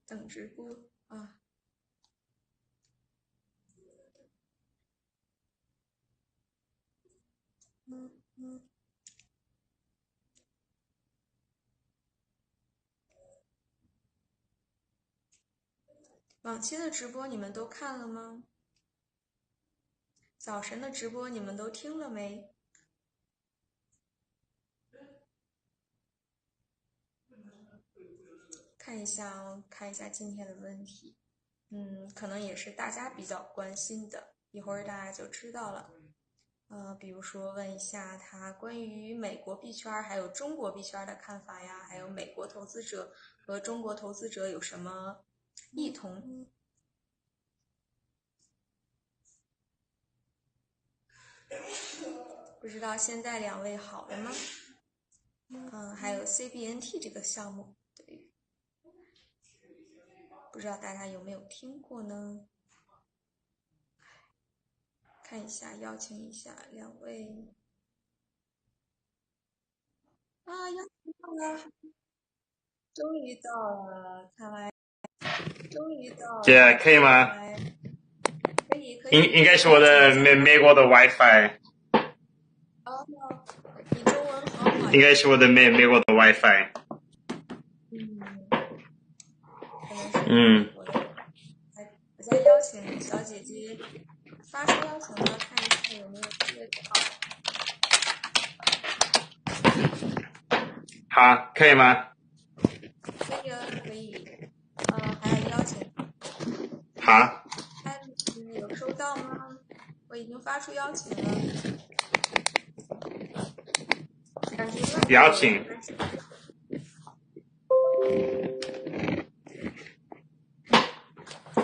等直播啊。往期的直播你们都看了吗？早晨的直播你们都听了没？看一下哦，看一下今天的问题。可能也是大家比较关心的，一会儿大家就知道了。比如说问一下他关于美国币圈还有中国币圈的看法呀，还有美国投资者和中国投资者有什么异同？不知道现在两位好了吗？还有 CBNT 这个项目，对，不知道大家有没有听过呢？看一下，邀请一下两位。邀请到了，终于到了，看来终于到了。姐，可以吗？可以。应该是我的美国的 WiFi。你中文好好。应该是我的美国的 WiFi。我再邀请小姐姐发出邀请呢，看一下有没有接到。好，可以吗？可以啊，可以。还要邀请。好。你有收到吗？我已经发出邀请了。邀请。已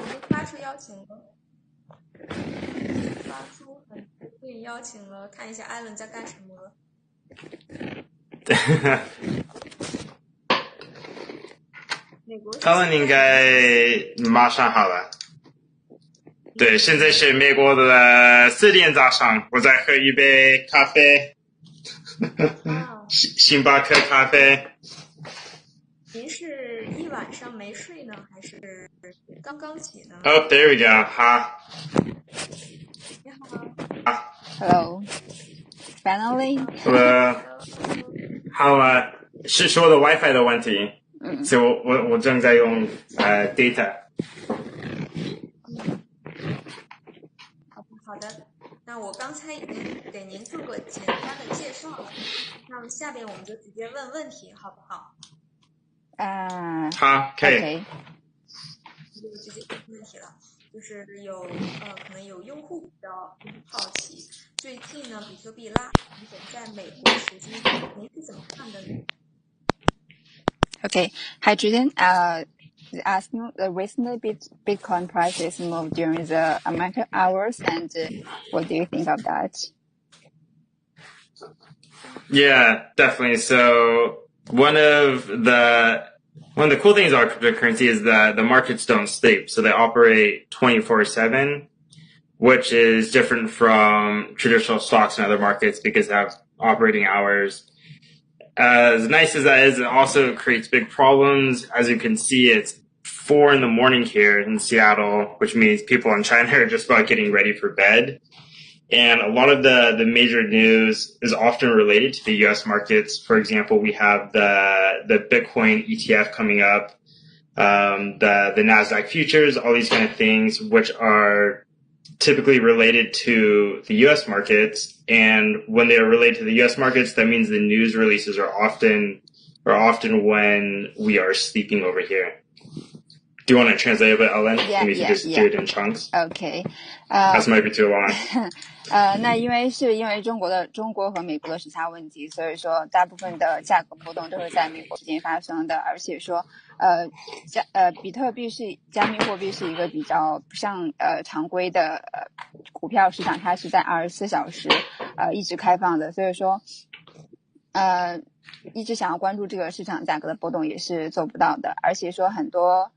经发出邀请了。发出对邀请了，看一下艾伦在干什么。艾伦应该马上好了。对，现在是美国的4点早上，我在喝一杯咖啡。星巴克咖啡。您是一晚上没睡呢，还是刚刚起呢？Oh, there we go. 好。你好。Hello. Finally. Hello. 好啊，是我的 WiFi 的问题。所以我正在用data。好的，那我刚才已经给您做过简单的介绍了，那么下边我们就直接问问题，好不好？好，可以。就直接问问题了，就是可能有用户比较好奇，最近呢比特币拉盘在美国时间，您是怎么看的呢？Okay. Hi, Julian. Asking recently Bitcoin prices moved during the American hours, and what do you think of that? Yeah, definitely. So one of the cool things about cryptocurrency is that the markets don't sleep, so they operate 24/7, which is different from traditional stocks and other markets because they have operating hours. As nice as that is, it also creates big problems. As you can see, it's 4 a.m. here in Seattle, which means people in China are just about getting ready for bed. And a lot of the major news is often related to the U.S. markets. For example, we have the Bitcoin ETF coming up, the NASDAQ futures, all these kind of things, which are typically related to the U.S. markets. And when they are related to the U.S. markets, that means the news releases are often when we are sleeping over here. Do you want to translate a bit, Ellen? Yeah, Maybe just do it in chunks. Okay. That might be too long. 那因为中国和美国的时差问题，所以说大部分的价格波动都是在美国之间发生的，而且说比特币加密货币是一个比较不像常规的股票市场，它是在24小时一直开放的，所以说一直想要关注这个市场价格的波动也是做不到的，而且说很多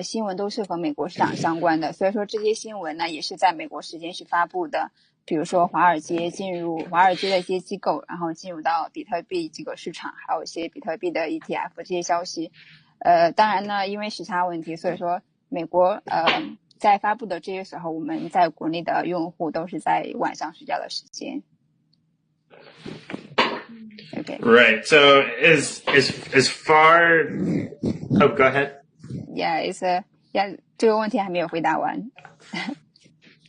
新闻都是和美国市场相关的，所以说这些新闻呢也是在美国时间去发布的，比如说华尔街的一些机构，然后进入到比特币这个市场，还有一些比特币的 ETF 这些消息当然呢，因为时差问题，所以说美国在发布的这些时候，我们在国内的用户都是在晚上睡觉的时间。Okay. Right. So as far. Oh, go ahead. Yeah, 这个问题还没有回答完。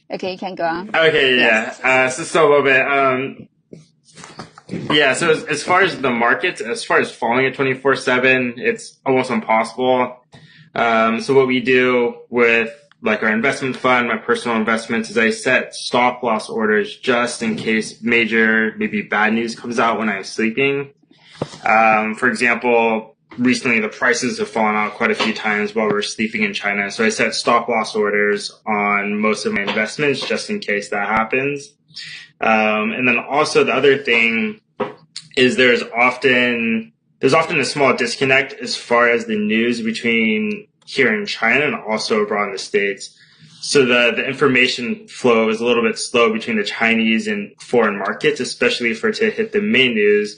Okay, you can go on. Okay, yeah. Yes. So a little bit. Yeah. So as far as the markets, as far as following it 24/7, it's almost impossible. So what we do with like our investment fund, my personal investments, is I set stop loss orders just in case major, maybe bad news comes out when I'm sleeping. For example, recently the prices have fallen out quite a few times while we're sleeping in China. So I set stop loss orders on most of my investments just in case that happens. And then also the other thing is there's often a small disconnect as far as the news between here in China and also abroad in the States. So the information flow is a little bit slow between the Chinese and foreign markets, especially for it to hit the main news,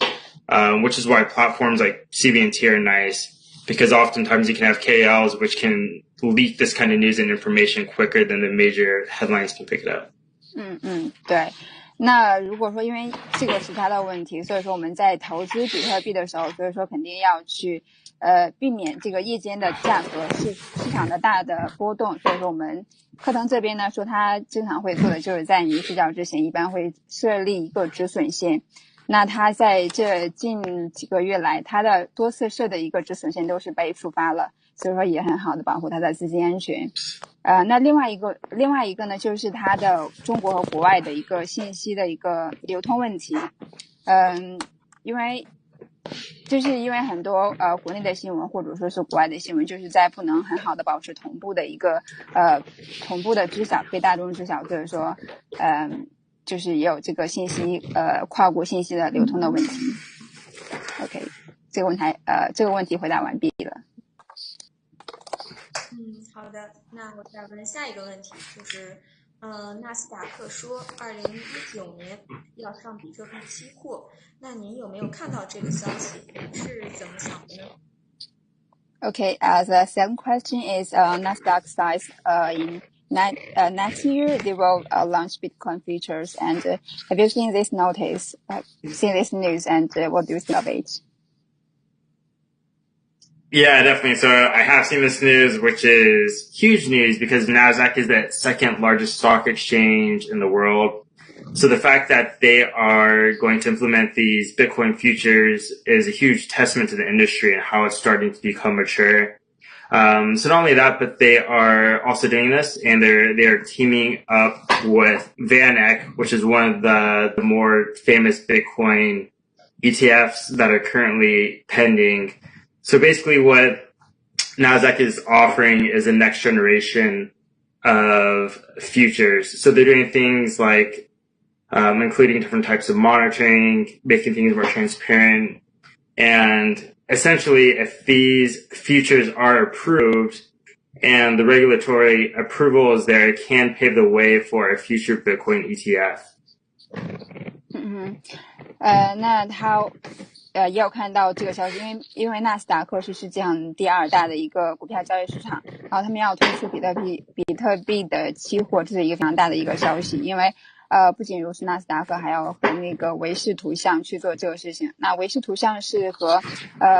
which is why platforms like CBNT are nice, because oftentimes you can have KLs which can leak this kind of news and information quicker than the major headlines can pick it up. 对。那如果说因为这个时差的问题，所以说我们在投资比特币的时候，所以说肯定要去避免这个夜间的价格市场的大的波动。所以说我们课堂这边呢说他经常会做的就是在你睡觉之前一般会设立一个止损线。那他在这近几个月来他的多次设的一个止损线都是被触发了，所以说也很好的保护他的资金安全。那另外一个呢，就是它的中国和国外的一个信息的一个流通问题。因为很多国内的新闻或者说是国外的新闻，就是在不能很好的保持同步的知晓，被大众知晓，所以说就是也有这个信息跨国信息的流通的问题。OK， 这个问题回答完毕了。好的，那我再问下一个问题，就是纳斯达克说2019年要上比特币期货，那您有没有看到这个消息？您是怎么想的呢？Okay, the second question is Nasdaq says in next year they will launch Bitcoin futures, and have you seen this notice, seen this news, and what do you think of it? Yeah, definitely. So I have seen this news, which is huge news because NASDAQ is the second largest stock exchange in the world. So the fact that they are going to implement these Bitcoin futures is a huge testament to the industry and how it's starting to become mature. So not only that, but they are also doing this, and they are teaming up with VanEck, which is one of the more famous Bitcoin ETFs that are currently pending. So basically what NASDAQ is offering is a next generation of futures. So they're doing things like including different types of monitoring, making things more transparent. And essentially, if these futures are approved and the regulatory approval is there, it can pave the way for a future Bitcoin ETF. 那他也有看到这个消息，因为纳斯达克是世界上第2大的一个股票交易市场，然后他们要推出比特币的期货，这是一个非常大的一个消息。因为不仅如此，纳斯达克还要和那个维视图像去做这个事情。那维视图像是和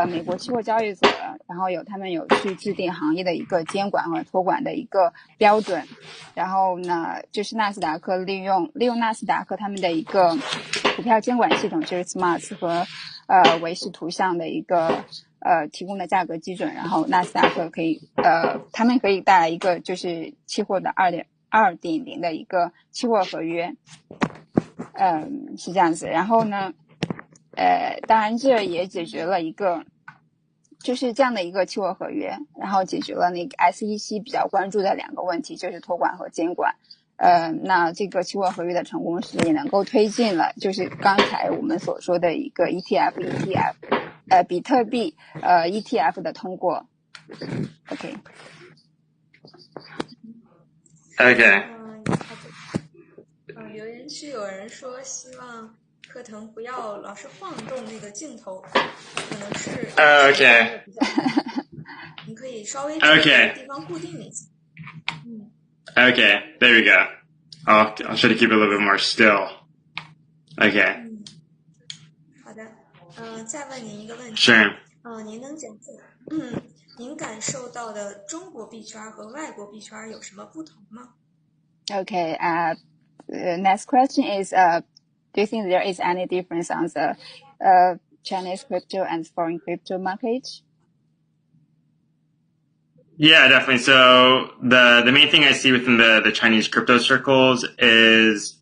美国期货交易所，然后他们有去制定行业的一个监管和托管的一个标准。然后呢，就是纳斯达克利用纳斯达克他们的一个股票监管系统，就是 SMARTS 和维视图像的一个提供的价格基准，然后纳斯达克他们可以带来一个就是期货的2.0的一个期货合约，是这样子。然后呢，当然这也解决了一个就是这样的一个期货合约，然后解决了那个 SEC 比较关注的2个问题，就是托管和监管。那这个期货合约的成功是也能够推进了，就是刚才我们所说的一个 ETF 比特币ETF 的通过。OK。留言区有人说希望课程不要老是晃动那个镜头，可能是Okay. 以稍微找一个地方固定一下。Okay, there we go. I'll try to keep it a little bit more still. Okay. 好的，再问您一个问题。Sure. 您能讲讲，您感受到的中国币圈和外国币圈有什么不同吗？ Okay. Next question is, do you think there is any difference on the Chinese crypto and foreign crypto market? Yeah, definitely. So the main thing I see within the Chinese crypto circles is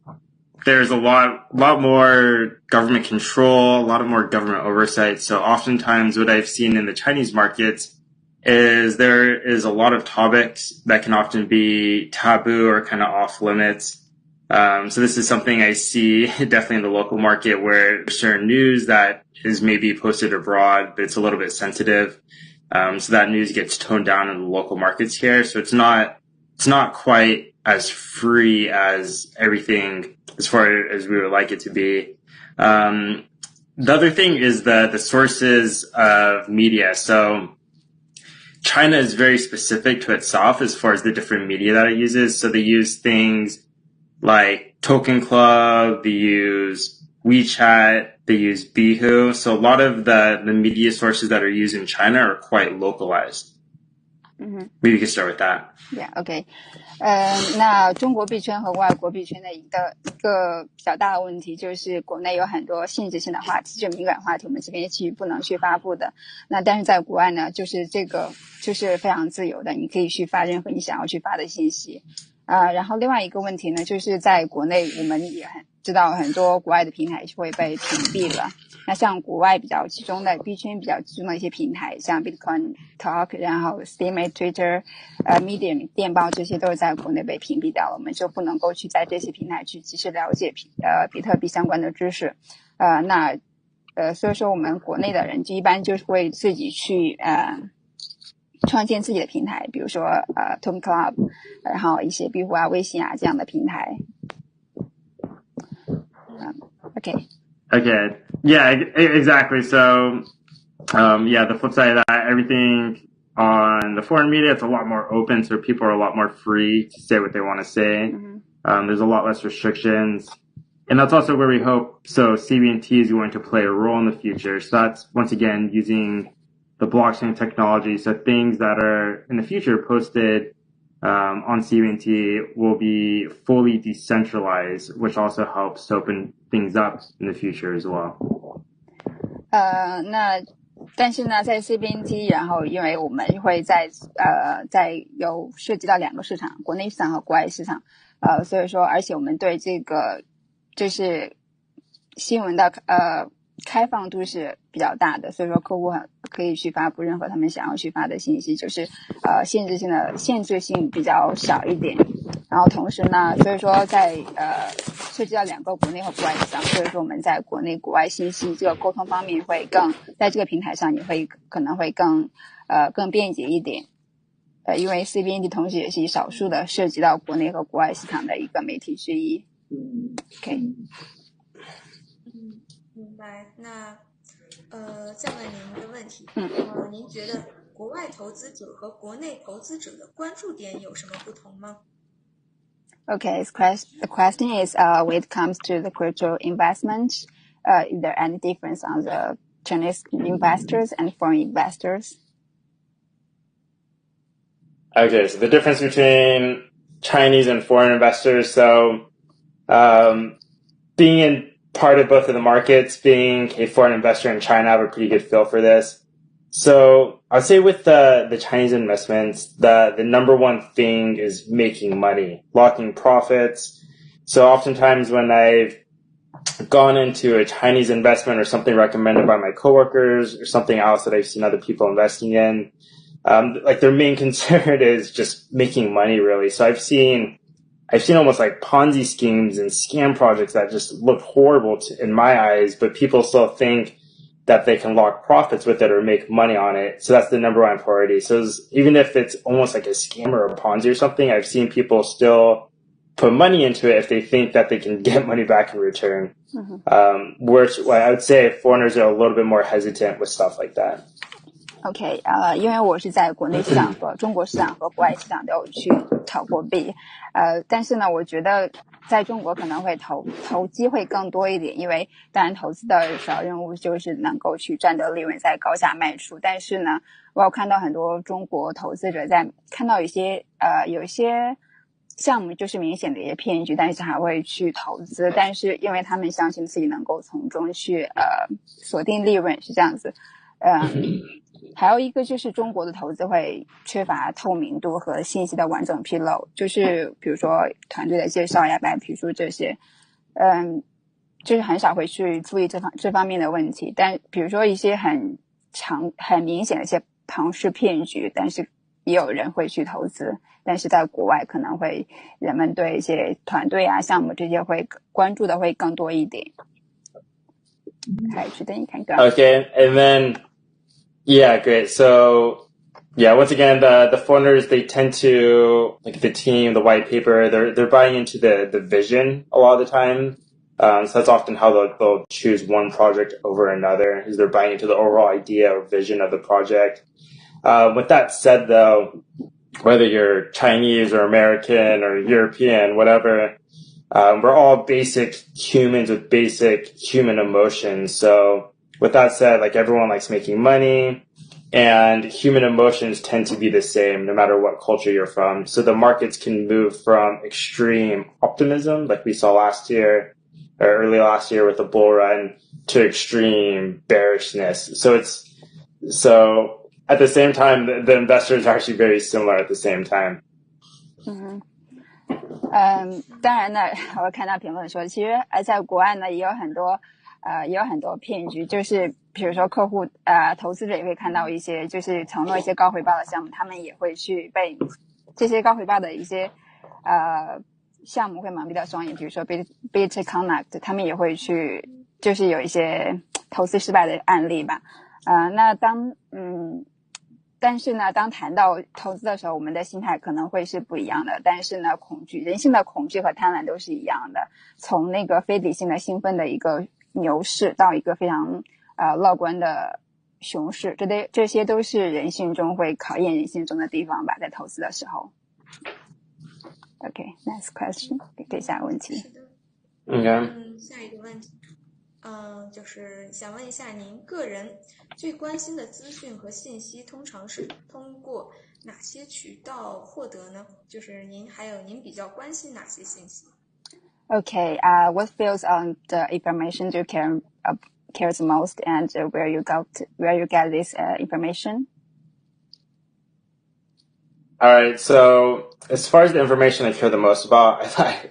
there's a lot more government control, a lot more government oversight. So oftentimes what I've seen in the Chinese markets is there is a lot of topics that can often be taboo or kind of off limits. So this is something I see definitely in the local market where there's certain news that is maybe posted abroad, but it's a little bit sensitive. So that news gets toned down in the local markets here. So it's not quite as free as everything as far as we would like it to be. The other thing is the sources of media. So China is very specific to itself as far as the different media that it uses. So they use things like Token Club, they use WeChat, they use Bihu. So a lot of the media sources that are used in China are quite localized. Maybe you can start with that. Yeah, okay. 那中国币圈和外国币圈的一个比较大的问题就是国内有很多限制性的话题，就敏感话题，我们这边不能去发布的。那但是在国外呢，就是这个就是非常自由的，你可以去发任何你想要去发的信息。然后另外一个问题呢，就是在国内我们也知道很多国外的平台会被屏蔽了。那像国外比较集中的币圈比较集中的一些平台，像 Bitcoin Talk， 然后 Steam、Twitter、Medium 电报，这些都是在国内被屏蔽掉了，我们就不能够去在这些平台去及时了解比特币相关的知识。所以说我们国内的人就一般就是会自己去创建自己的平台，比如说Tokenclub， 然后一些币户啊、微信啊这样的平台。Okay. Yeah, exactly. So, the flip side of that, everything on the foreign media, it's a lot more open, so people are a lot more free to say what they want to say. There's a lot less restrictions. And that's also where we hope, so CBNT is going to play a role in the future. So that's, once again, using the blockchain technology. So things that are in the future posted on CBNT will be fully decentralized, which also helps open things up in the future as well. 但是呢，在 CBNT， 然后因为我们会在有涉及到两个市场，国内市场和国外市场，所以说，而且我们对这个就是新闻的开放度是比较大的，所以说客户可以去发布任何他们想要去发的信息，就是限制性比较小一点。然后同时呢，所以说在涉及到两个国内和国外市场，所以说我们在国内国外信息这个沟通方面会在这个平台上也可能会更便捷一点。因为 CBNT 同时也是少数的涉及到国内和国外市场的一个媒体之一。OK。明白。那再问您一个问题，您觉得国外投资者和国内投资者的关注点有什么不同吗？ Okay, the question is, when it comes to the crypto investment, is there any difference on the Chinese investors and foreign investors? Okay, so the difference between Chinese and foreign investors. So, being in part of both of the markets, being a foreign investor in China, I have a pretty good feel for this. So I'd say with the Chinese investments, the number one thing is making money, locking profits. So oftentimes when I've gone into a Chinese investment or something recommended by my coworkers or something else that I've seen other people investing in, like their main concern is just making money really. So I've seen almost like Ponzi schemes and scam projects that just look horrible in my eyes, but people still think that they can lock profits with it or make money on it. So that's the number one priority. So even if it's almost like a scam or a Ponzi or something, I've seen people still put money into it if they think that they can get money back in return. Mm-hmm. Which I would say foreigners are a little bit more hesitant with stuff like that. OK， 因为我是在国内市场和中国市场和国外市场都有去炒货币，但是呢，我觉得在中国可能会投机会更多一点，因为当然投资的首要任务就是能够去赚得利润，在高价卖出。但是呢，我有看到很多中国投资者在看到有一些项目就是明显的一些骗局，但是还会去投资，但是因为他们相信自己能够从中去锁定利润，是这样子。还有一个就是中国的投资会缺乏透明度和信息的完整披露，就是比如说团队的介绍呀、白皮书这些，就是很少会去注意这方面的问题。但比如说一些很明显的一些庞氏骗局，但是也有人会去投资，但是在国外可能会人们对一些团队啊、项目这些会关注的会更多一点。Okay, then you can go. Okay, and then yeah, great. So yeah, once again, the foreigners, they tend to, like the team, the white paper, they're buying into the vision a lot of the time. So that's often how they'll choose one project over another, is they're buying into the overall idea or vision of the project. With that said though, whether you're Chinese or American or European, whatever, we're all basic humans with basic human emotions. So with that said, like everyone likes making money, and human emotions tend to be the same no matter what culture you're from. So the markets can move from extreme optimism, like we saw last year or early last year with the bull run, to extreme bearishness. So at the same time, the investors are actually very similar at the same time. 当然呢，我看到评论说，其实在国外呢也有很多骗局，就是比如说客户投资者也会看到一些就是承诺一些高回报的项目，他们也会去被这些高回报的一些项目会蒙蔽到双眼，比如说 Bitconnect 他们也会去就是有一些投资失败的案例吧。但是呢，当谈到投资的时候，我们的心态可能会是不一样的。但是呢，人性的恐惧和贪婪都是一样的。从那个非理性的兴奋的一个牛市，到一个非常乐观的熊市，这些都是人性中会考验人性中的地方吧，在投资的时候。Okay, next question. 给下一个问题。是的。下一个问题。就是想问一下，您个人最关心的资讯和信息通常是通过哪些渠道获得呢？就是您比较关心哪些信息 Okay, what fields on the information do you cares most, and where you get this information? All right. So as far as the information I care the most about,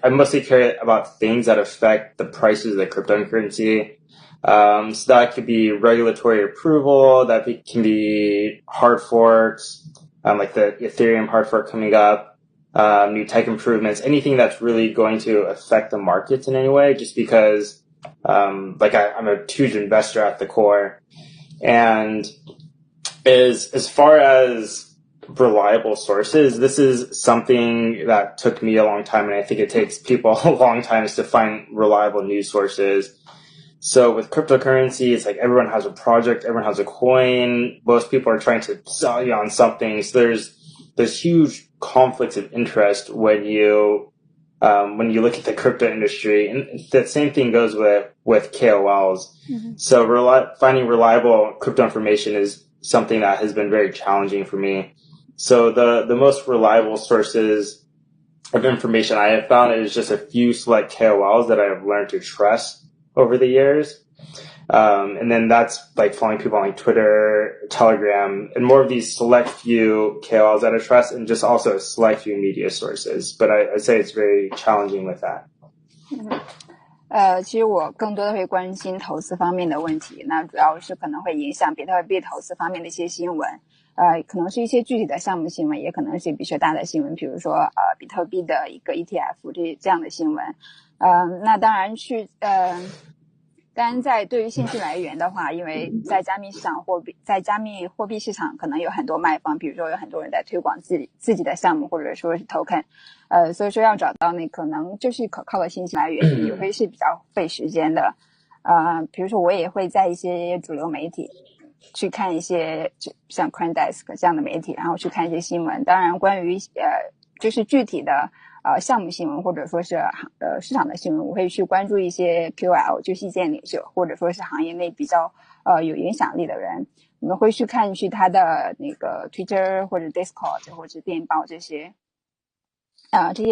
I mostly care about things that affect the prices of the cryptocurrency. So that could be regulatory approval, can be hard forks, like the Ethereum hard fork coming up, new tech improvements, anything that's really going to affect the markets in any way, just because, I'm a huge investor at the core. And as far as reliable sources, this is something that took me a long time, and I think it takes people a long time to find reliable news sources. So with cryptocurrency, it's like everyone has a project, everyone has a coin, most people are trying to sell you on something. So there's huge conflicts of interest when you look at the crypto industry, and the same thing goes with KOLs. Mm-hmm. So finding reliable crypto information is something that has been very challenging for me. So the most reliable sources of information I have found is just a few select KOLs that I have learned to trust over the years. And then that's like following people on like Twitter, Telegram, and more of these select few KOLs that I trust, and just also a select few media sources. But I'd say it's very challenging with that. 其实我更多的会关心投资方面的问题，那主要是可能会影响比特币投资方面的一些新闻，可能是一些具体的项目新闻，也可能是比较大的新闻，比如说比特币的一个 ETF 这样的新闻。那当然在对于信息来源的话，因为在加密货币市场可能有很多卖方，比如说有很多人在推广自己的项目或者说是 token， 所以说要找到那可能就是可靠的信息来源也会是比较费时间的。比如说我也会在一些主流媒体去看一些像 CoinDesk 这样的媒体，然后去看一些新闻。当然，关于就是具体的项目新闻或者说是市场的新闻，我会去关注一些 KOL， 就是意见领袖或者说是行业内比较有影响力的人。我们会去看他的那个 Twitter 或者 Discord 或者电报这些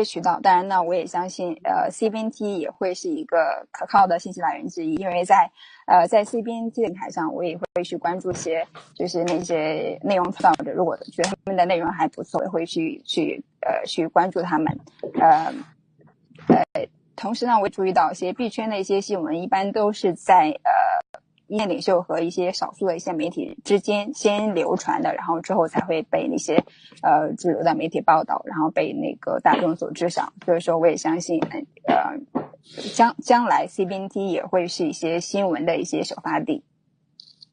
渠道。当然呢，我也相信CBNT 也会是一个可靠的信息来源之一，因为在CBNT 的平台上，我也会去关注一些就是那些内容创造者，如果觉得他们的内容还不错，也会去关注他们。同时呢，我也注意到一些币圈的一些新闻，一般都是在意见领袖和一些少数的一些媒体之间先流传的，然后之后才会被那些主流的媒体报道，然后被那个大众所知晓。所以说，我也相信将来 CBNT 也会是一些新闻的一些首发地。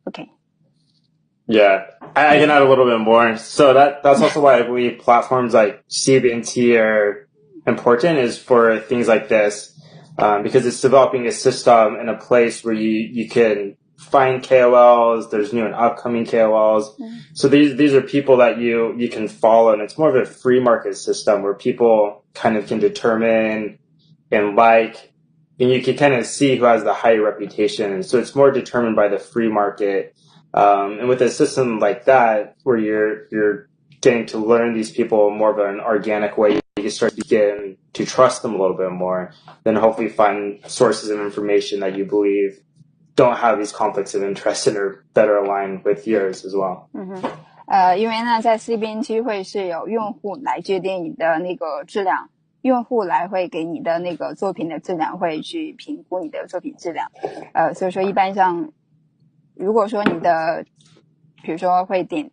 Okay. Yeah, I can add a little bit more. So that's also why I believe platforms like CBNT are important, is for things like this, because it's developing a system in a place where you can find KOLs. There's new and upcoming KOLs. Mm-hmm. So these are people that you can follow, and it's more of a free market system where people kind of can determine and you can kind of see who has the higher reputation. So it's more determined by the free market. And with a system like that, where you're getting to learn these people more of an organic way, you can start to begin to trust them a little bit more, then hopefully find sources of information that you believe don't have these conflicts of interest and are better aligned with yours as well. 因为呢，在 CBNT 会是有用户来决定你的那个质量，用户来会给你的那个作品的质量，会去评估你的作品质量。所以说一般上，如果说你的，比如说会点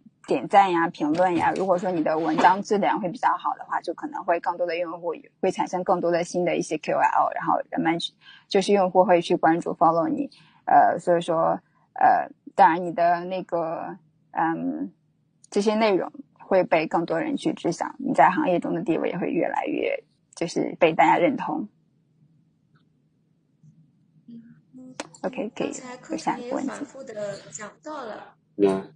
赞呀、评论呀，如果说你的文章质量会比较好的话，就可能会更多的用户会产生更多的新的一些 KOL， 然后人们就是用户会去关注 follow 你。所以说当然你的那个这些内容会被更多人去知晓，你在行业中的地位也会越来越就是被大家认同。OK， 可以有下一个问题。刚才课程也反复的讲到了，刚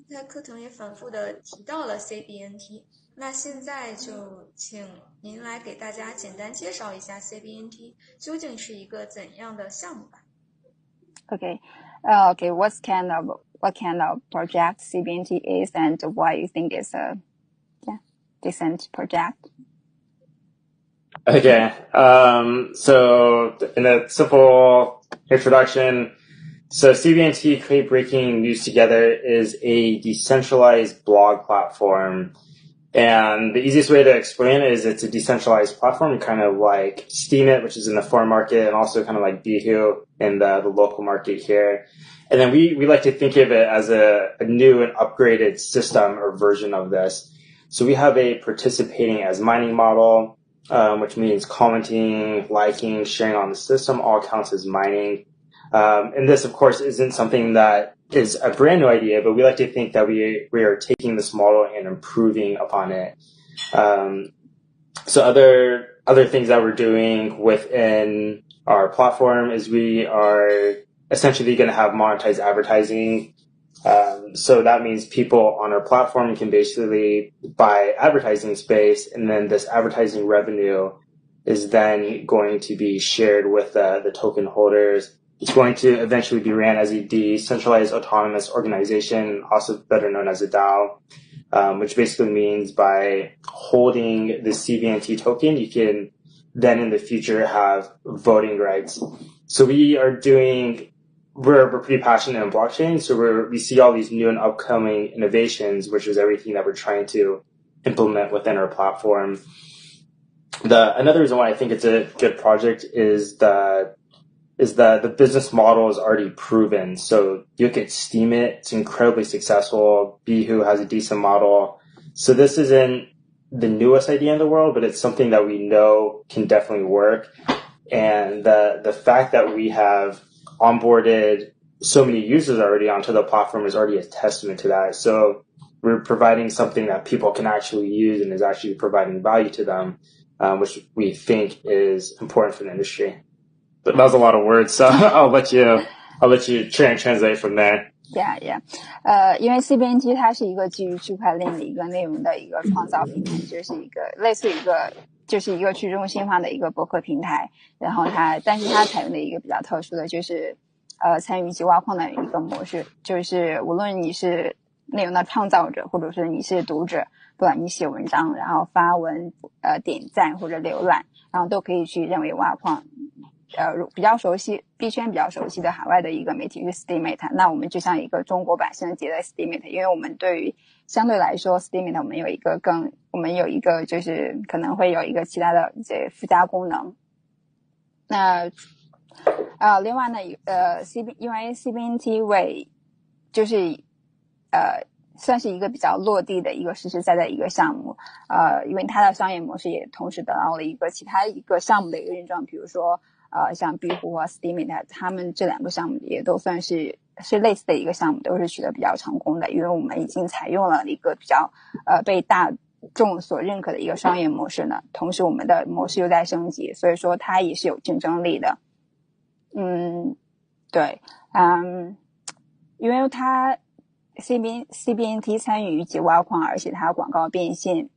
才课程也反复的提到了 CBNT， 那现在就请您来给大家简单介绍一下 CBNT 究竟是一个怎样的项目吧。Okay, what kind of project CBNT is, and why you think it's a decent project? Okay, so in a simple introduction, so CBNT Create Breaking News Together is a decentralized blog platform. And the easiest way to explain it is it's a decentralized platform, kind of like Steemit, which is in the foreign market, and also kind of like Bihu in the local market here. And then we like to think of it as a new and upgraded system or version of this. So we have a participating as mining model, which means commenting, liking, sharing on the system all counts as mining. And this, of course, isn't something that is a brand new idea, but we like to think that we are taking this model and improving upon it. So other things that we're doing within our platform is we are essentially going to have monetized advertising. So that means people on our platform can basically buy advertising space, and then this advertising revenue is then going to be shared with the token holders. It's going to eventually be ran as a decentralized autonomous organization, also better known as a DAO, which basically means by holding the CBNT token, you can then in the future have voting rights. So we're pretty passionate in blockchain. So we see all these new and upcoming innovations, which is everything that we're trying to implement within our platform. Another reason why I think it's a good project is that the business model is already proven. So you look at Steemit, it's incredibly successful. Bihu has a decent model. So this isn't the newest idea in the world, but it's something that we know can definitely work. And the fact that we have onboarded so many users already onto the platform is already a testament to that. So we're providing something that people can actually use and is actually providing value to them, which we think is important for the industry. But that was a lot of words, so I'll let you try and translate from there. 因为 CBNT 它是一个基于区块链的一个内容的一个创造平台，就是一个类似一个去中心化的一个博客平台。然后但是它采用的一个比较特殊的就是参与即挖矿的一个模式，就是无论你是内容的创造者，或者是你是读者，不管你写文章，然后发文点赞或者浏览，然后都可以去认为挖矿。比较熟悉币圈比较熟悉的海外的一个媒体是 Steemit， 那我们就像一个中国版升级的 Steemit， 因为我们对于相对来说 Steemit 我们有一个就是可能会有一个其他的这附加功能。那另外呢因为 CBNT 为就是算是一个比较落地的一个实实在在一个项目，因为它的商业模式也同时得到了其他一个项目的一个认证，比如说像壁虎和 Steemit， 他们这两个项目也都算是类似的一个项目，都是取得比较成功的，因为我们已经采用了一个比较被大众所认可的一个商业模式呢，同时我们的模式又在升级，所以说它也是有竞争力的。对，因为它CBNT 参与即挖矿，而且它广告变现，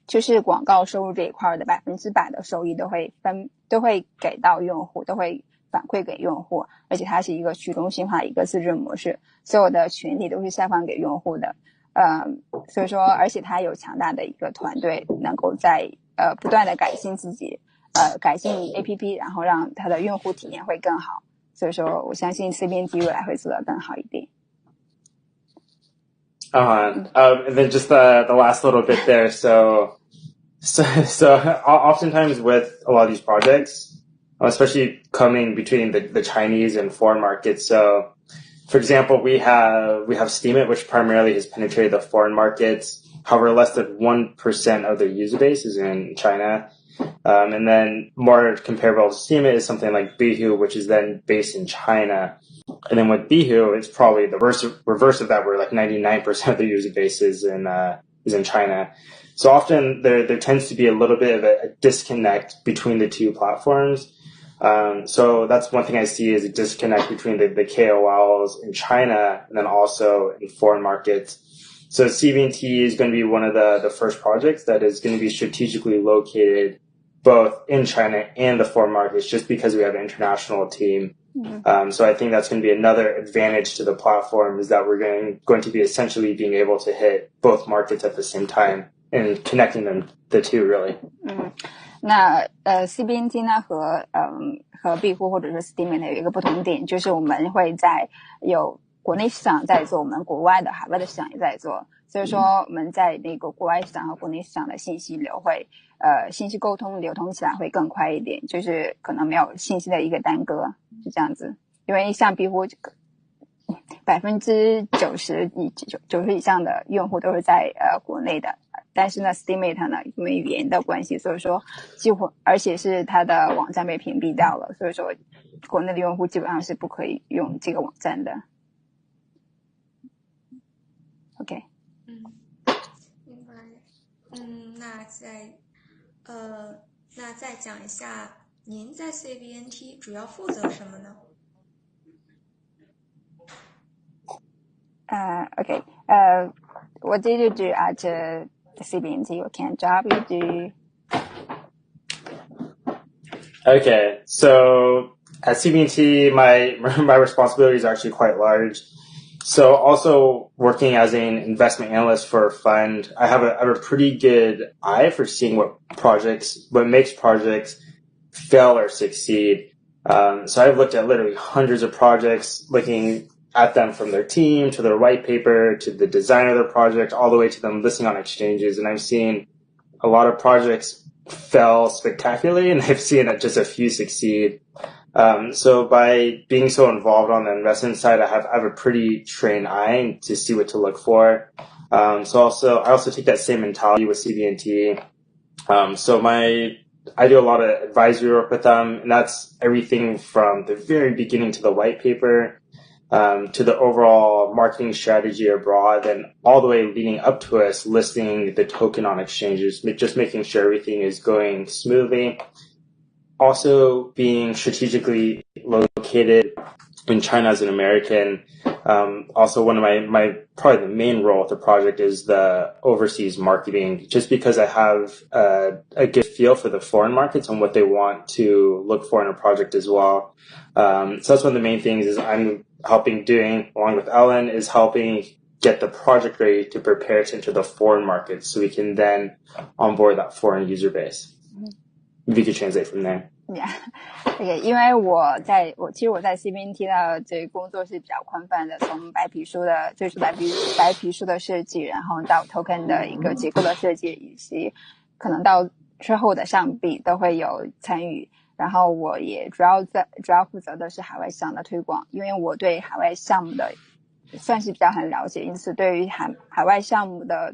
就是广告收入这一块的100%的收益都会给到用户，都会反馈给用户，而且它是一个去中心化一个自治模式，所有的权利都是下放给用户的。所以说，而且它有强大的一个团队，能够在不断的改进自己，改进 APP， 然后让它的用户体验会更好。所以说，我相信 CBNT 未来会做得更好一点。And then just the last little bit there. So oftentimes with a lot of these projects, especially coming between the Chinese and foreign markets. So, for example, we have Steemit, which primarily has penetrated the foreign markets. However, less than 1% of their user base is in China. And then more comparable to Steemit is something like Bihu, which is then based in China. And then with Bihu, it's probably the reverse of that, where like 99% of the user base is in China. So often there tends to be a little bit of a disconnect between the two platforms. So that's one thing I see is a disconnect between the KOLs in China and then also in foreign markets. So CBNT is going to be one of the first projects that is going to be strategically located both in China and the foreign markets, just because we have an international team. Mm-hmm. So I think that's going to be another advantage to the platform, is that we're going to be essentially being able to hit both markets at the same time and connecting the two really. 那CBNT 呢和壁虎或者是 Steemit 有一个不同点，就是我们会有国内市场在做，我们国外的海外的市场也在做，所以说我们在那个国外市场和国内市场的信息信息沟通流通起来会更快一点，就是可能没有信息的一个耽搁，是这样子。因为像壁虎90%以上的用户都是在国内的，但是呢 Steemit 呢因为语言的关系，所以说几乎，而且是它的网站被屏蔽掉了，所以说国内的用户基本上是不可以用这个网站的。OK， 明白。那再讲一下，您在 CBNT 主要负责什么呢？Okay. What did you do at the CBNT? What kind of job you do? Okay, so at CBNT, my responsibilities are actually quite large. So also working as an investment analyst for a fund, I have a pretty good eye for seeing what makes projects fail or succeed. So I've looked at literally hundreds of projects, looking at them from their team to their white paper to the design of their project, all the way to them listing on exchanges. And I've seen a lot of projects fail spectacularly, and I've seen just a few succeed. So by being so involved on the investment side, I have a pretty trained eye to see what to look for. I also take that same mentality with CBNT. I do a lot of advisory work with them, and that's everything from the very beginning to the white paper, to the overall marketing strategy abroad, and all the way leading up to us listing the token on exchanges, just making sure everything is going smoothly. Also being strategically located in China as an American, Also, one of my probably the main role with the project is the overseas marketing, just because I have a good feel for the foreign markets and what they want to look for in a project as well. So that's one of the main things is I'm helping doing, along with Ellen, is helping get the project ready to prepare to enter the foreign markets so we can then onboard that foreign user base. If you could translate from there. Yeah, 因为其实我在 CBNT 的这个工作是比较宽泛的，从最初白皮书的设计，然后到 token 的一个结构的设计，以及可能到之后的上币都会有参与。然后我也主要负责的是海外项目的推广，因为我对海外项目的算是比较很了解，因此对于海外项目的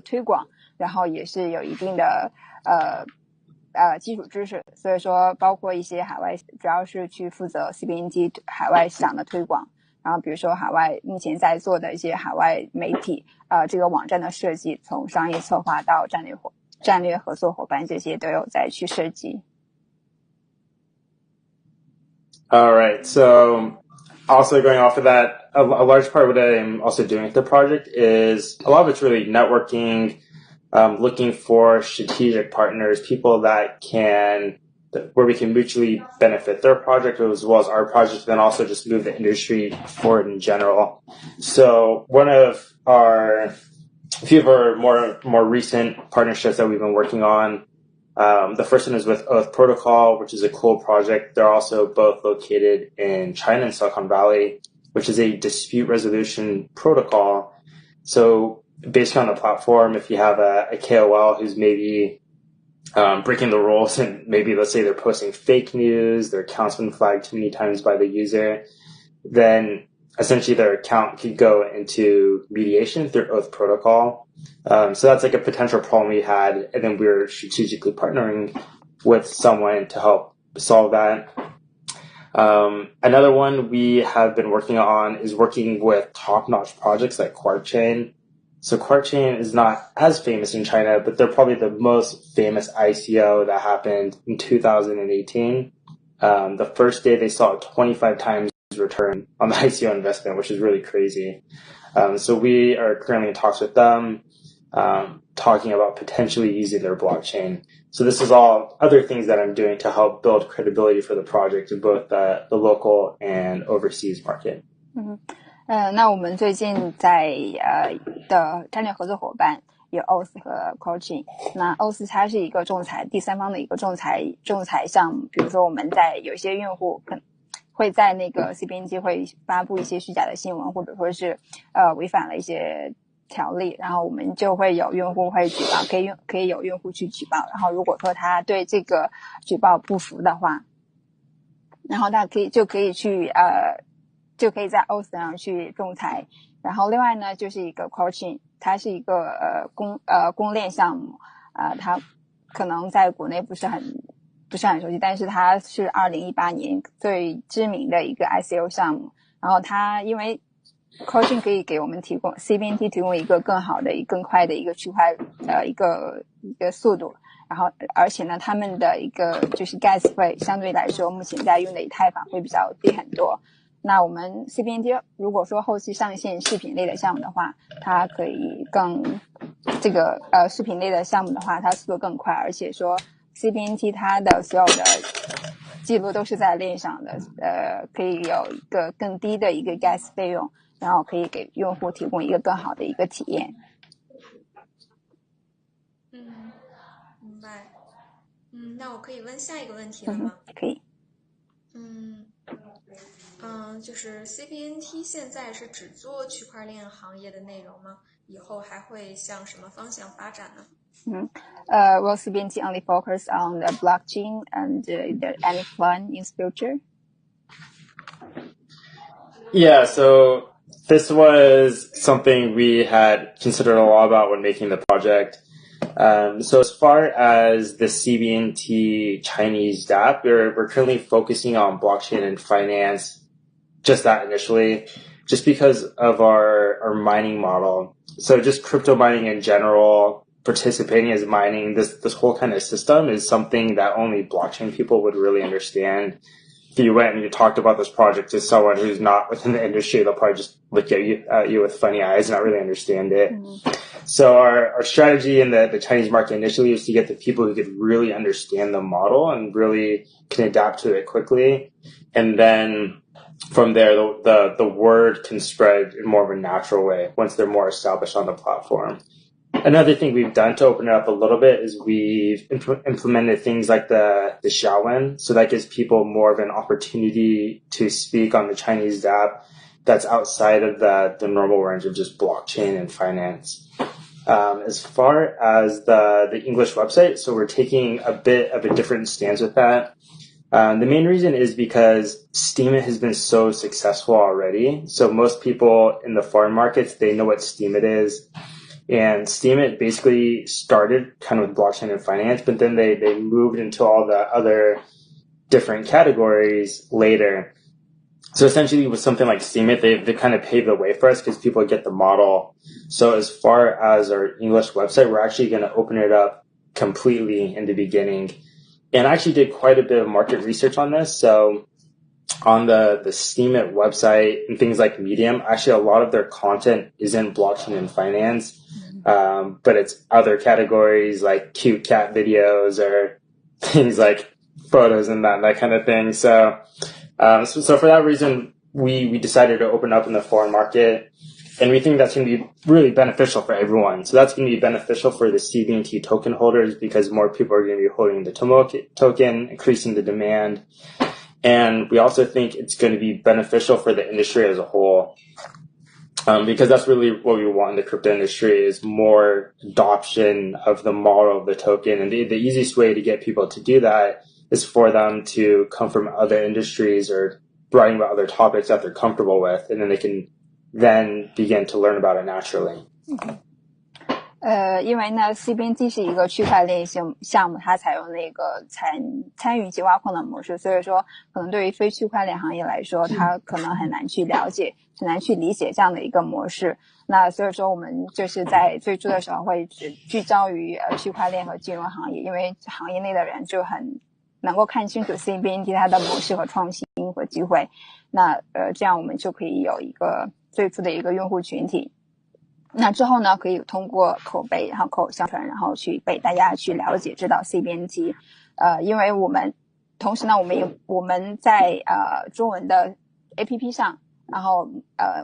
推广，然后也是有一定的基础知识，所以说包括一些海外，主要是去负责 CBNT 海外市场的推广，然后比如说海外目前在做的一些海外媒体这个网站的设计，从商业策划到战略合作伙伴，这些都有在去设计。All right, so also going off of that, a large part of what I'm also doing with the project is a lot of it's really networking, looking for strategic partners, people where we can mutually benefit their project as well as our project, then also just move the industry forward in general. So a few of our more recent partnerships that we've been working on, the first one is with Oath Protocol, which is a cool project. They're also both located in China and Silicon Valley, which is a dispute resolution protocol. So basically on the platform, if you have a KOL who's maybe breaking the rules and maybe let's say they're posting fake news, their account's been flagged too many times by the user, then essentially their account could go into mediation through Oath Protocol. So that's like a potential problem we had, and then we were strategically partnering with someone to help solve that. Another one we have been working on is working with top-notch projects like QuarkChain. So QuarkChain is not as famous in China, but they're probably the most famous ICO that happened in 2018. The first day they saw a 25 times return on the ICO investment, which is really crazy. So we are currently in talks with them, talking about potentially using their blockchain. So this is all other things that I'm doing to help build credibility for the project in both the local and overseas market. 那我们最近的战略合作伙伴有 Oath 和 QuarkChain。那 Oath 它是一个第三方的一个仲裁项目，比如说我们有一些用户会在那个 CBNT 会发布一些虚假的新闻，或者说是违反了一些条例，然后我们就会有用户会举报，可以有用户去举报，然后如果说他对这个举报不服的话，然后他就可以在 Oath 上去仲裁。然后另外呢就是一个 QuarkChain， 它是一个公链项目，它可能在国内不是很熟悉，但是它是2018年最知名的一个 ICO 项目。然后它因为 QuarkChain 可以给我们CBNT 提供一个更好的更快的一个区块一个速度，然后而且呢他们的一个就是 gas 费相对来说目前在用的以太坊会比较低很多。那我们 CBNT 如果说后期上线视频类的项目的话，它可以这个视频类的项目的话它速度更快，而且说 CBNT 它的所有的记录都是在链上的，可以有一个更低的一个 gas 费用，然后可以给用户提供一个更好的一个体验。明白。那我可以问下一个问题了吗？可以。就是 CBNT 现在是只做区块链行业的内容吗？以后还会向什么方向发展呢？Will CBNT only focus on the blockchain and any plan in future? Yeah, so this was something we had considered a lot about when making the project. So as far as the CBNT Chinese DApp, we're currently focusing on blockchain and finance, just that initially, just because of our mining model. So just crypto mining in general, participating as mining, this whole kind of system is something that only blockchain people would really understand. if you went and you talked about this project to someone who's not within the industry, they'll probably just look at you with funny eyes and not really understand it. So our strategy in the Chinese market initially is to get the people who could really understand the model and really can adapt to it quickly. And then from there, the word can spread in more of a natural way once they're more established on the platform. Another thing we've done to open it up a little bit is we've implemented things like the Xiaowen. So that gives people more of an opportunity to speak on the Chinese app that's outside of the normal range of just blockchain and finance. As far as the English website, so we're taking a bit of a different stance with that. The main reason is because Steemit has been so successful already. So most people in the foreign markets, they know what Steemit is. And Steemit basically started kind of with blockchain and finance, but then they moved into all the other different categories later. So essentially with something like Steemit, they kind of paved the way for us because people get the model. So as far as our English website, we're actually going to open it up completely in the beginning. And I actually did quite a bit of market research on this. So on the Steemit website and things like Medium, actually a lot of their content isn't blockchain and finance, but it's other categories like cute cat videos or things like photos and that kind of thing. So for that reason, we decided to open up in the foreign market, and we think that's going to be really beneficial for everyone. So that's going to be beneficial for the CBNT token holders because more people are going to be holding the token, increasing the demand. And we also think it's going to be beneficial for the industry as a whole, because that's really what we want in the crypto industry is more adoption of the model of the token. And the easiest way to get people to do that is for them to come from other industries or writing about other topics that they're comfortable with, and then they can then begin to learn about it naturally. 因为呢 CBNT 是一个区块链项目，它采用那个参与即挖矿的模式，所以说可能对于非区块链行业来说，它可能很难去了解，很难去理解这样的一个模式。那所以说我们就是在最初的时候会聚焦于区块链和金融行业，因为行业内的人就很能够看清楚 CBNT 它的模式和创新和机会。那这样我们就可以有一个最初的一个用户群体。那之后呢，可以通过口碑，然后口口相传，然后去被大家去了解知道 CBNT。因为我们同时呢，我们在中文的 APP 上，然后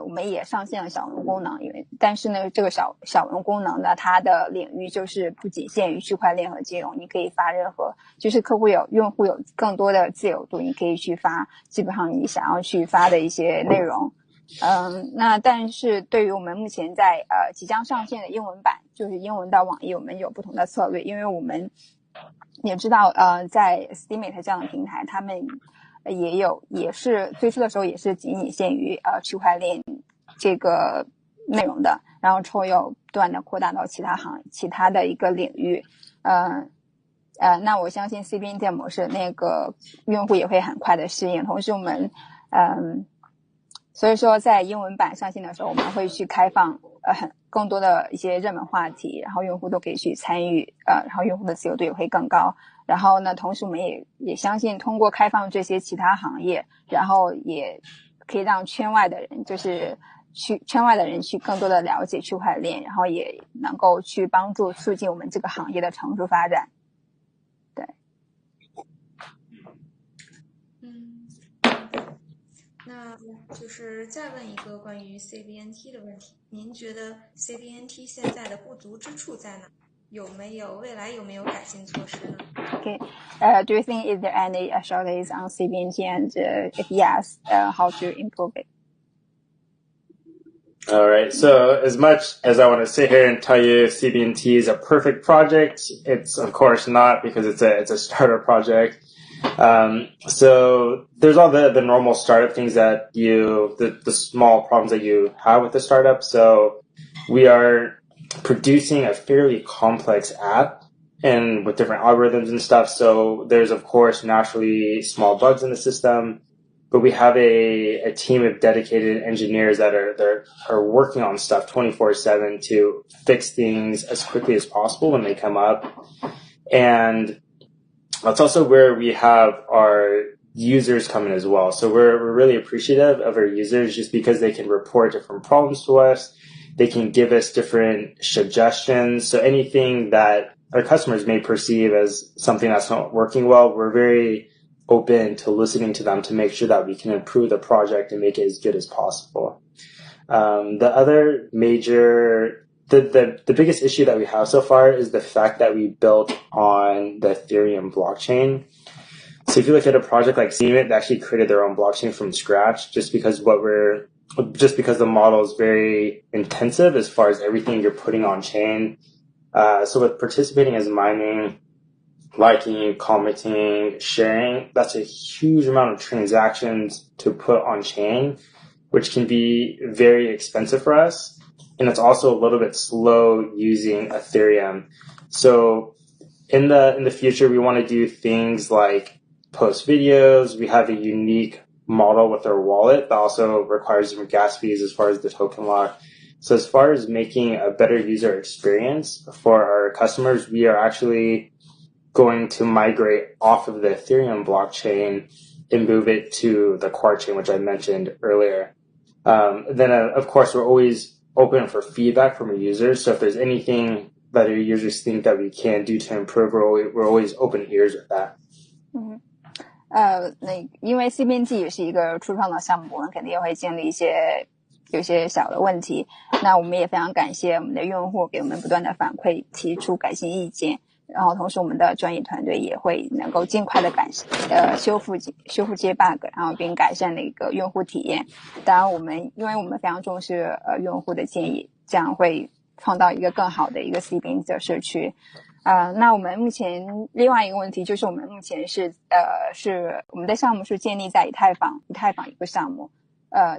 我们也上线了小文功能，但是呢，这个小文功能呢，它的领域就是不仅限于区块链和金融，你可以发任何，就是用户有更多的自由度，你可以去发基本上你想要去发的一些内容。那但是对于我们目前在即将上线的英文版，就是英文的网页，我们有不同的策略，因为我们也知道在 Steemit 这样的平台，他们也是最初的时候也是仅限于区块链这个内容的，然后之后又不断的扩大到其他的一个领域。那我相信 CBNT 模式那个用户也会很快的适应，同时我们所以说在英文版上线的时候，我们会去开放更多的一些热门话题，然后用户都可以去参与，然后用户的自由度也会更高。然后呢，同时我们也相信通过开放这些其他行业，然后也可以让圈外的人去更多的了解区块链，然后也能够去帮助促进我们这个行业的成熟发展。对。那就是再问一个关于 CBNT 的问题，您觉得 CBNT 现在的不足之处在哪？未来有没有改进措施呢？ Okay. Do you think is there any shortages on CBNT, and if yes, how to improve it? All right. So as much as I want to sit here and tell you CBNT is a perfect project, it's of course not, because it's a startup project. So there's all the normal startup things that the small problems that you have with the startup. So we are producing a fairly complex app and with different algorithms and stuff. So there's of course naturally small bugs in the system, but we have a team of dedicated engineers that are working on stuff 24/7 to fix things as quickly as possible when they come up. And that's also where we have our users come in as well. So we're really appreciative of our users just because they can report different problems to us. They can give us different suggestions. So anything that our customers may perceive as something that's not working well, we're very open to listening to them to make sure that we can improve the project and make it as good as possible. The other major, the biggest issue that we have so far is the fact that we built on the Ethereum blockchain. So if you look at a project like CBNT, they actually created their own blockchain from scratch just because the model is very intensive as far as everything you're putting on chain. So with participating as mining, liking, commenting, sharing, that's a huge amount of transactions to put on chain, which can be very expensive for us. And it's also a little bit slow using Ethereum. So in the future, we want to do things like post videos. We have a unique model with our wallet that also requires different gas fees as far as the token lock. So as far as making a better user experience for our customers, we are actually going to migrate off of the Ethereum blockchain and move it to the Quar chain, which I mentioned earlier. Then, of course, we're always open for feedback from our users. So if there's anything that our users think that we can do to improve, we're always open ears with that. 因为 CBNT 也是一个初创的项目，我们肯定也会经历有些小的问题。那我们也非常感谢我们的用户给我们不断的反馈，提出改进意见。然后同时我们的专业团队也会能够尽快的修复这些 bug， 然后并改善那个用户体验。当然因为我们非常重视用户的建议，这样会创造一个更好的一个 CBNT 的社区。那我们目前另外一个问题就是我们目前是我们的项目是建立在以太坊一个项目，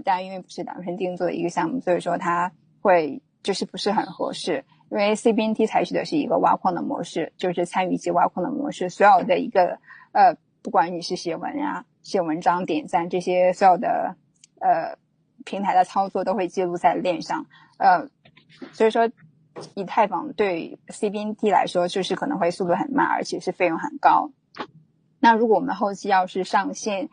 但因为不是量身定做的一个项目，所以说它会就是不是很合适。因为 CBNT 采取的是一个挖矿的模式，就是参与及挖矿的模式，所有的一个不管你是写文啊、写文章、点赞这些所有的平台的操作都会记录在链上，所以说以太坊对 CBNT 来说就是可能会速度很慢，而且是费用很高。那如果我们后期要是上线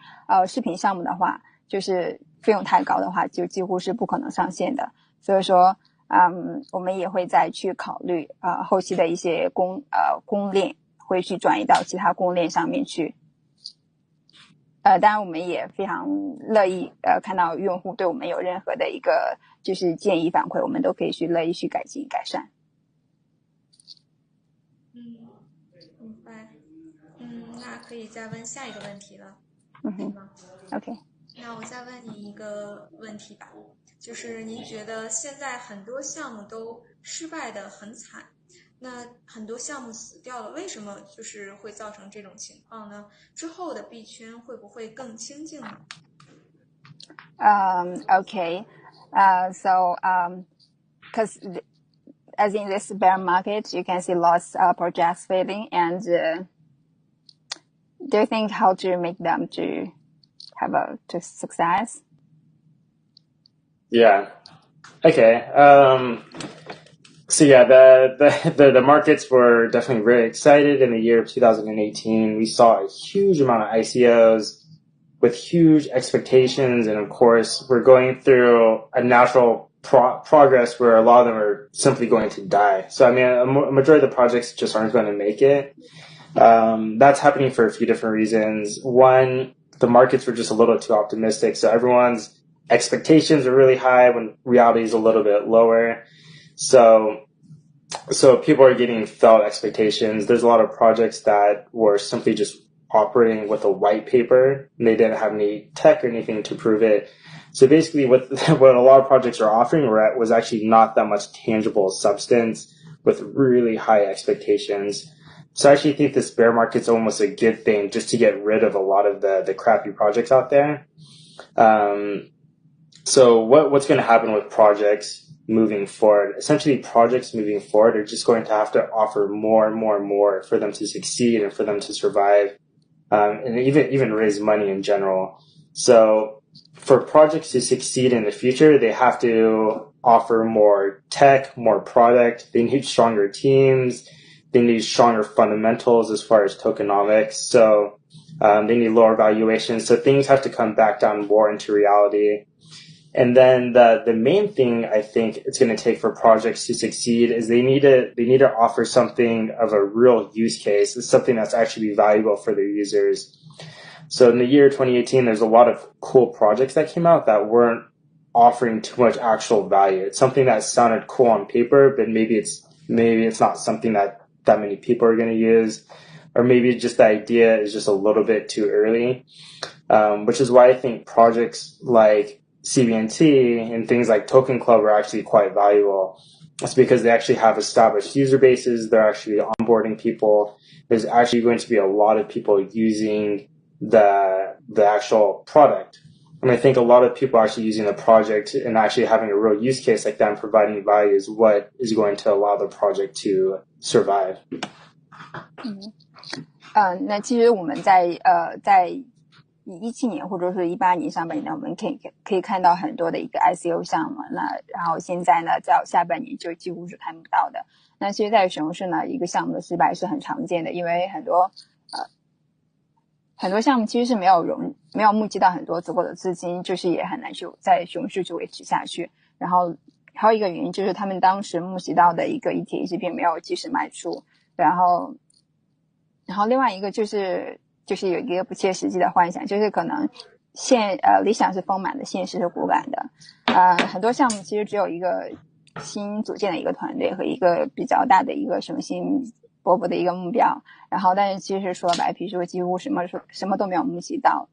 视频项目的话，就是费用太高的话，就几乎是不可能上线的。所以说我们也会再去考虑后期的一些公链会去转移到其他公链上面去。当然我们也非常乐意看到用户对我们有任何的一个就是建议反馈，我们都可以去乐意去改进改善。明白。那可以再问下一个问题了。OK。那我再问你一个问题吧，就是您觉得现在很多项目都失败的很惨，那很多项目死掉了，为什么就是会造成这种情况呢？之后的币圈会不会更清静呢？Okay. So, because as in this bear market, you can see lots of projects failing, and do you think how to make them to have to success? Yeah. Okay. So yeah, the markets were definitely very excited in the year of 2018. We saw a huge amount of ICOs with huge expectations, and of course, we're going through a natural progress where a lot of them are simply going to die. So I mean, a majority of the projects just aren't going to make it. That's happening for a few different reasons. One, the markets were just a little too optimistic, so everyone's expectations are really high when reality is a little bit lower. So people are getting felt expectations. There's a lot of projects that were simply just operating with a white paper, and they didn't have any tech or anything to prove it. So basically what a lot of projects are offering was actually not that much tangible substance with really high expectations. So I actually think this bear market's almost a good thing just to get rid of a lot of the crappy projects out there. So what's going to happen with projects moving forward? Essentially, projects moving forward are just going to have to offer more and more and more for them to succeed and for them to survive, and even raise money in general. So for projects to succeed in the future, they have to offer more tech, more product. They need stronger teams. They need stronger fundamentals as far as tokenomics. So They need lower valuations. So things have to come back down more into reality. And then the main thing I think it's going to take for projects to succeed is they need to offer something of a real use case. It's something that's actually valuable for their users. So in the year 2018, there's a lot of cool projects that came out that weren't offering too much actual value. It's something that sounded cool on paper, but maybe it's not something that many people are going to use, or maybe just the idea is just a little bit too early. Which is why I think projects like CBNT and things like Token Club are actually quite valuable. It's because they actually have established user bases. They're actually onboarding people. There's actually going to be a lot of people using the actual product. And I think a lot of people actually using the project and actually having a real use case like that and providing value is what is going to allow the project to survive. 那其实我们在2017年或者是2018年上半年呢，我们可以看到很多的一个 ICO 项目，那然后现在呢，在下半年就几乎是看不到的。那其实在熊市呢，一个项目的失败是很常见的，因为很多项目其实是没有募集到很多足够的资金，就是也很难去在熊市去维持下去。然后还有一个原因就是他们当时募集到的一个 ETH 并没有及时卖出，然后另外一个就是有一个不切实际的幻想，就是可能理想是丰满的，现实是骨感的。很多项目其实只有一个新组建的一个团队和一个比较大的一个雄心勃勃的一个目标，然后但是其实说白皮书几乎什么都没有募集到。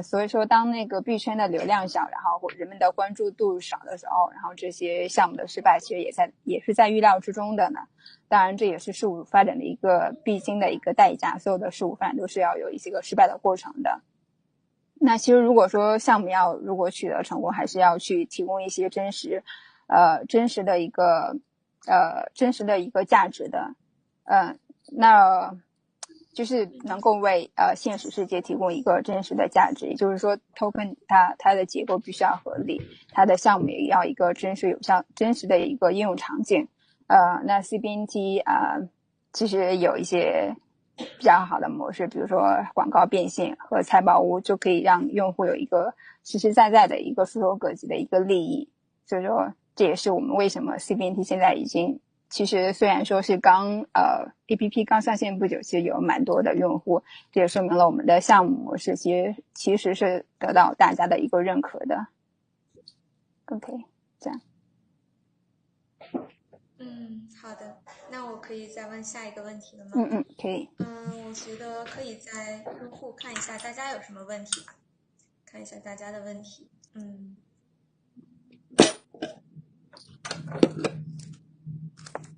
所以说当那个币圈的流量小，然后人们的关注度少的时候，然后这些项目的失败其实也是在预料之中的呢。当然这也是事物发展的一个必经的一个代价，所有的事物发展都是要有一些个失败的过程的。那其实如果说项目如果取得成功，还是要去提供一些真实的一个价值的。那就是能够为现实世界提供一个真实的价值，也就是说 token 它的结构必须要合理，它的项目也要一个真实的一个应用场景。那 CBNT 其实有一些比较好的模式，比如说广告变现和财宝屋，就可以让用户有一个实实在在的一个触手可及的一个利益。所以说这也是我们为什么 CBNT 现在已经其实虽然说是APP 刚上线不久，其实有蛮多的用户，这也说明了我们的项目模式其实是得到大家的一个认可的。OK， 这样。好的，那我可以再问下一个问题了吗？可以。我觉得可以在用户看一下大家有什么问题吧，看一下大家的问题。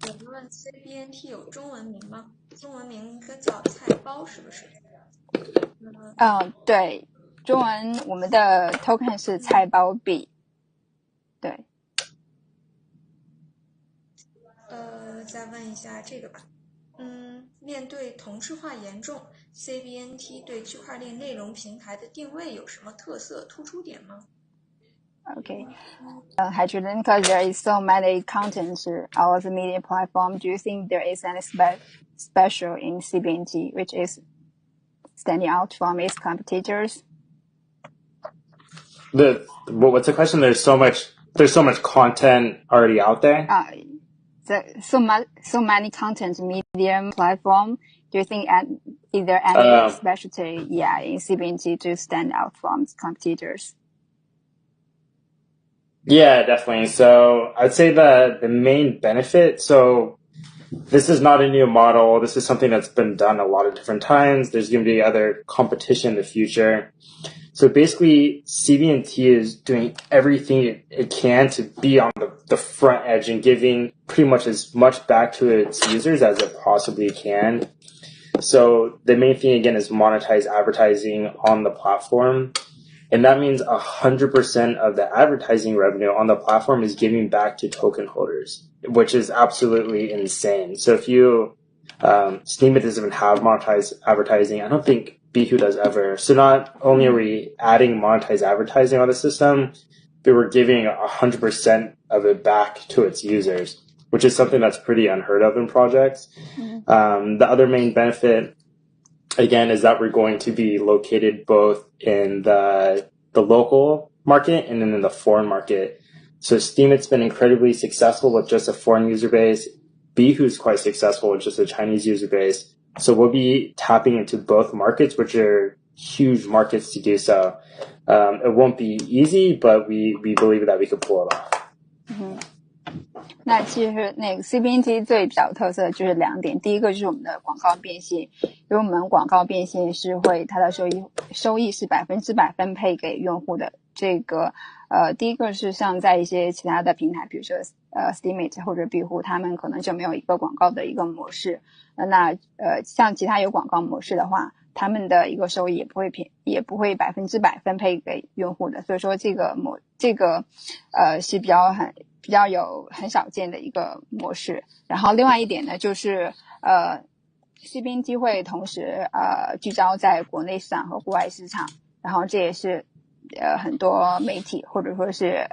有人问 CBNT 有中文名吗？中文名应该叫菜包，是不是？对，中文我们的 token 是菜包币。对。再问一下这个吧。面对同质化严重 ，CBNT 对区块链内容平台的定位有什么特色、突出点吗？Okay. Hi, Jordan. Because there is so many contents all the media platform, do you think there is any special in CBNT which is standing out from its competitors? What's the question? There's so much content already out there. So many content medium platform. Do you think is there any specialty in CBNT to stand out from its competitors? Yeah, definitely. So I'd say the main benefit, so this is not a new model. This is something that's been done a lot of different times. There's going to be other competition in the future. So basically, CBNT is doing everything it can to be on the front edge and giving pretty much as much back to its users as it possibly can. So the main thing, again, is monetize advertising on the platform. And that means 100% of the advertising revenue on the platform is giving back to token holders, which is absolutely insane. So if you, Steemit doesn't even have monetized advertising. I don't think Bihu does ever. So not only are we adding monetized advertising on the system, but we're giving 100% of it back to its users, which is something that's pretty unheard of in projects. The other main benefit again, is that we're going to be located both in the local market and then in the foreign market. So Steemit's been incredibly successful with just a foreign user base. Bihu's quite successful with just a Chinese user base. So we'll be tapping into both markets, which are huge markets to do so. It won't be easy, but we believe that we could pull it off. 那其实那个 CBNT 最比较特色的就是2点，第一个就是我们的广告变现，因为我们广告变现是会它的收益是100%分配给用户的。这个第一个是像在一些其他的平台，比如说Steemit 或者Bihu，他们可能就没有一个广告的一个模式。那像其他有广告模式的话，他们的一个收益也不会100%分配给用户的。所以说这个是比较有很少见的一个模式。然后另外一点呢，就是CBNT 会同时聚焦在国内市场和国外市场，然后这也是很多媒体或者说是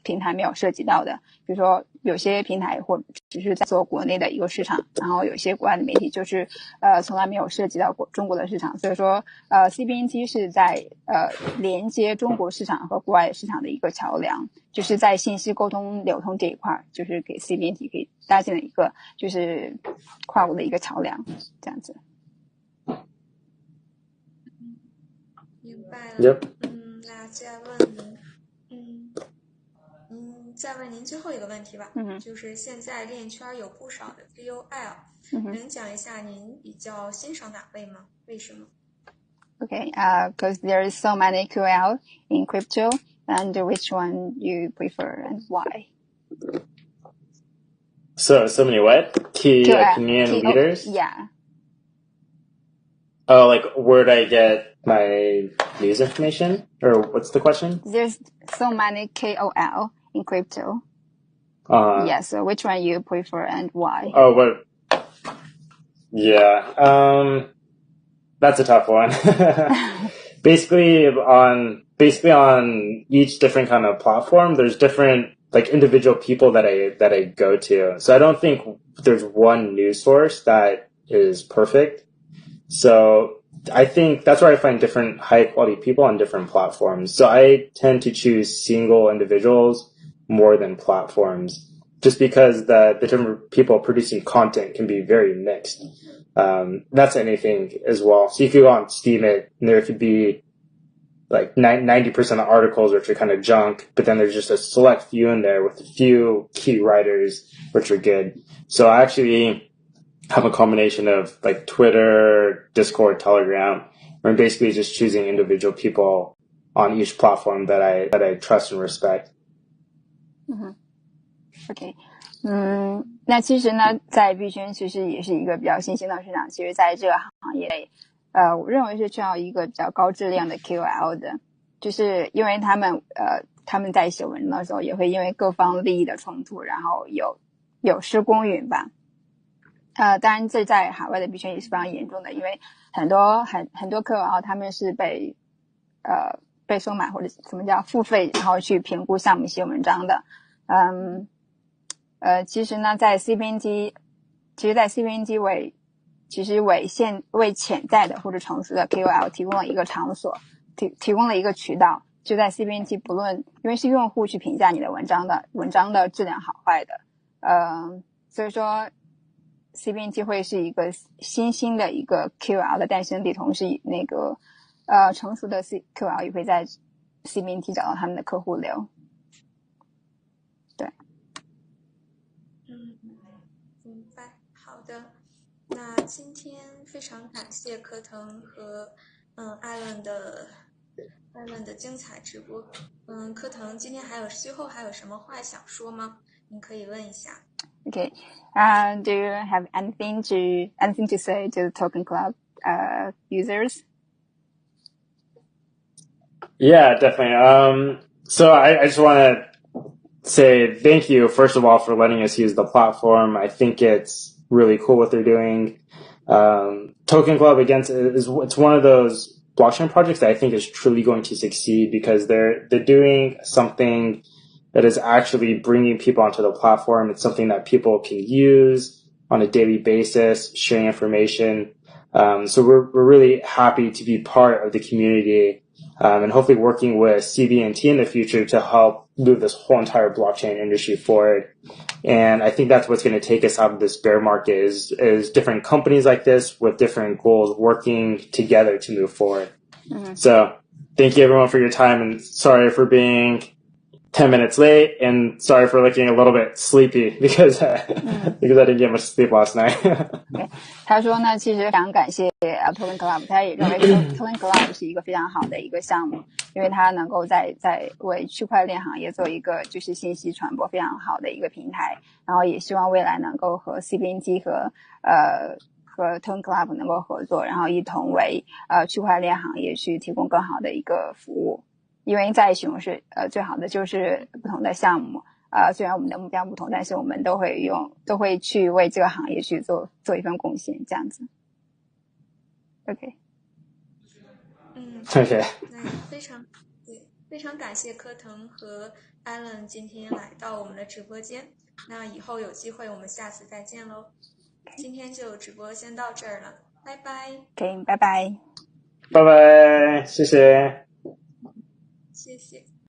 平台没有涉及到的。比如说有些平台或只是在做国内的一个市场，然后有些国外的媒体就是从来没有涉及到中国的市场。所以说CBNT 是在连接中国市场和国外市场的一个桥梁，就是在信息沟通流通这一块，就是给 CBNT 给搭建了一个就是跨国的一个桥梁，这样子。明白了。 Yep. 那再问您最后一个问题吧。就是现在链圈有不少的 KOL，能讲一下您比较欣赏哪位吗？为什么？ Okay, because there is so many KOL in crypto, and which one you prefer and why? So many what? Key opinion leaders? Yeah. Oh, like where do I get my news information? Or what's the question? There's so many KOL in crypto. Yeah, so which one you prefer and why? Oh, what? Yeah. That's a tough one. basically on each different kind of platform, there's different like individual people that I go to. So I don't think there's one news source that is perfect. So I think that's where I find different high quality people on different platforms. So I tend to choose single individuals more than platforms, just because the different people producing content can be very mixed. That's anything as well. So you could go on Steemit and there could be like 90% of the articles which are kind of junk, but then there's just a select few in there with a few key writers which are good. So I actually have a combination of like Twitter, Discord, Telegram, where I'm basically just choosing individual people on each platform that I trust and respect. OK. 那其实呢，在币圈其实也是一个比较新兴的市场。其实在这个行业内，我认为是需要一个比较高质量的 KOL 的，就是因为他们在写文章的时候，也会因为各方利益的冲突，然后有失公允吧。当然这在海外的币圈也是非常严重的，因为很多 KOL 他们是被收买或者什么叫付费，然后去评估项目写文章的。其实呢，在 CBNT 为潜在的或者成熟的 KOL 提供了一个场所，提供了一个渠道。就在 CBNT 不论，因为是用户去评价你的文章的质量好坏的，所以说 CBNT 会是一个新兴的一个 KOL 的诞生地，同时那个成熟的 KOL 也会在 CBNT 找到他们的客户流。对。明白。好的，那今天非常感谢柯腾和艾伦的精彩直播。柯腾今天最后还有什么话想说吗？您可以问一下。Okay. Do you have anything to say to the Token Club users? Yeah, definitely. So I just want to say thank you, first of all, for letting us use the platform. I think it's really cool what they're doing. Token Club, again, it's one of those blockchain projects that I think is truly going to succeed because they're doing something that is actually bringing people onto the platform. It's something that people can use. on a daily basis, sharing information. So we're really happy to be part of the community, and hopefully working with CBNT in the future to help move this whole entire blockchain industry forward. And I think that's what's going to take us out of this bear market is different companies like this with different goals working together to move forward. Mm-hmm. So thank you everyone for your time, and sorry for being 10 minutes late, and sorry for looking a little bit sleepy because I didn't get much sleep last night. 他说呢，其实非常感谢Token Club， 他也认为 Token Club 是一个非常好的一个项目，因为它能够在为区块链行业做一个就是信息传播非常好的一个平台，然后也希望未来能够和 CBNT 和 Token Club 能够合作，然后一同为区块链行业去提供更好的一个服务。因为在一起模式最好的就是不同的项目虽然我们的目标不同，但是我们都会去为这个行业去做一份贡献，这样子。OK。OK。非常感谢柯腾和 Alan 今天来到我们的直播间。那以后有机会我们下次再见喽。今天就直播先到这儿了，拜拜。OK， 拜拜。拜拜，谢谢。